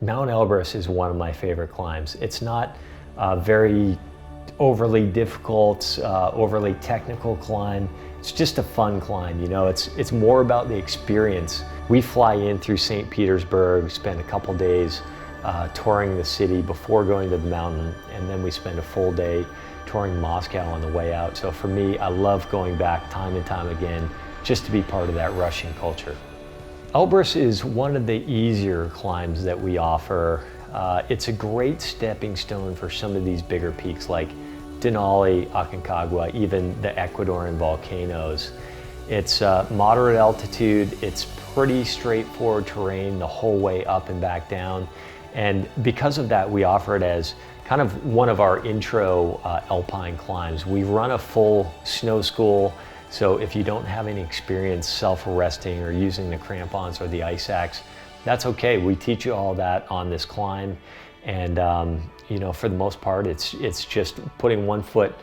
Mount Elbrus is one of my favorite climbs. It's not very overly difficult, overly technical climb. It's just a fun climb, you know. It's more about the experience. We fly in through St. Petersburg, spend a couple days touring the city before going to the mountain, and then we spend a full day touring Moscow on the way out. So for me, I love going back time and time again just to be part of that Russian culture. Elbrus is one of the easier climbs that we offer. It's a great stepping stone for some of these bigger peaks like Denali, Aconcagua, even the Ecuadorian volcanoes. It's moderate altitude, it's pretty straightforward terrain the whole way up and back down. And because of that, we offer it as kind of one of our intro alpine climbs. We run a full snow school, so if you don't have any experience self-arresting or using the crampons or the ice axe, that's okay. We teach you all that on this climb. And you know, for the most part, it's just putting one foot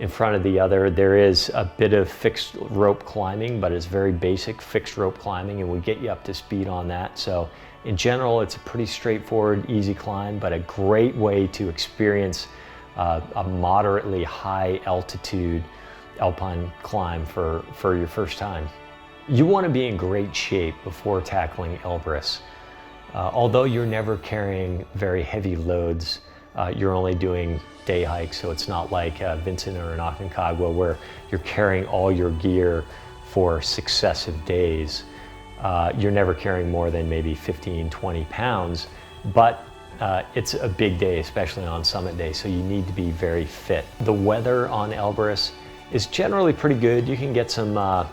in front of the other. There is a bit of fixed rope climbing, but it's very basic fixed rope climbing, and we get you up to speed on that. So in general, it's a pretty straightforward, easy climb, but a great way to experience a moderately high altitude alpine climb for your first time. You want to be in great shape before tackling Elbrus. Although you're never carrying very heavy loads, you're only doing day hikes, so it's not like Vincent or an Aconcagua where you're carrying all your gear for successive days. You're never carrying more than maybe 15, 20 pounds, but it's a big day, especially on summit day, so you need to be very fit. The weather on Elbrus is generally pretty good. You can get some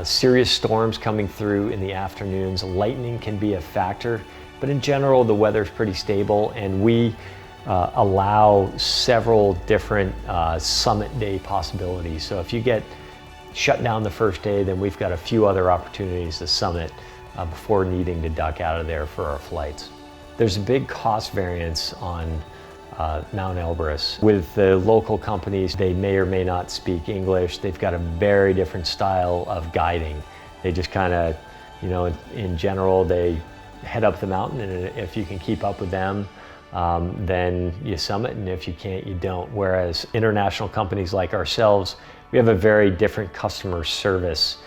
serious storms coming through in the afternoons. Lightning can be a factor, but in general, the weather's pretty stable, and we allow several different summit day possibilities. So if you get shut down the first day, then we've got a few other opportunities to summit before needing to duck out of there for our flights. There's a big cost variance on Mount Elbrus. With the local companies, they may or may not speak English. They've got a very different style of guiding. They just kind of, you know, in general, they head up the mountain, and if you can keep up with them, then you summit, and if you can't, you don't. Whereas international companies like ourselves, we have a very different customer service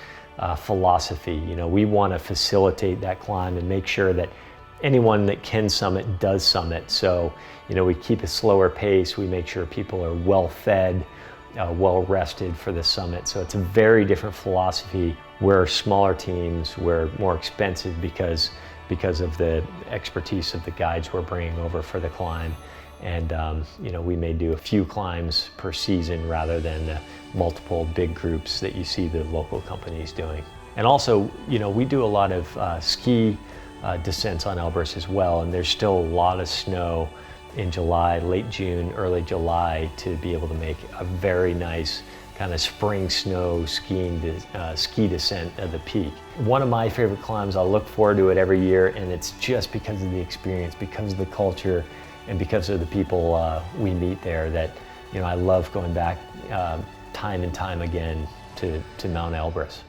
philosophy. You know, we want to facilitate that climb and make sure that anyone that can summit does summit. So, you know, we keep a slower pace. We make sure people are well fed, well rested for the summit. So it's a very different philosophy. We're smaller teams, we're more expensive because of the expertise of the guides we're bringing over for the climb. And you know, we may do a few climbs per season rather than the multiple big groups that you see the local companies doing. And also, you know, we do a lot of ski descents on Elbrus as well, and there's still a lot of snow in July, late June, early July, to be able to make a very nice kind of spring snow ski descent of the peak. One of my favorite climbs. I look forward to it every year, and it's just because of the experience, because of the culture, and because of the people we meet there that, you know, I love going back time and time again to Mount Elbrus.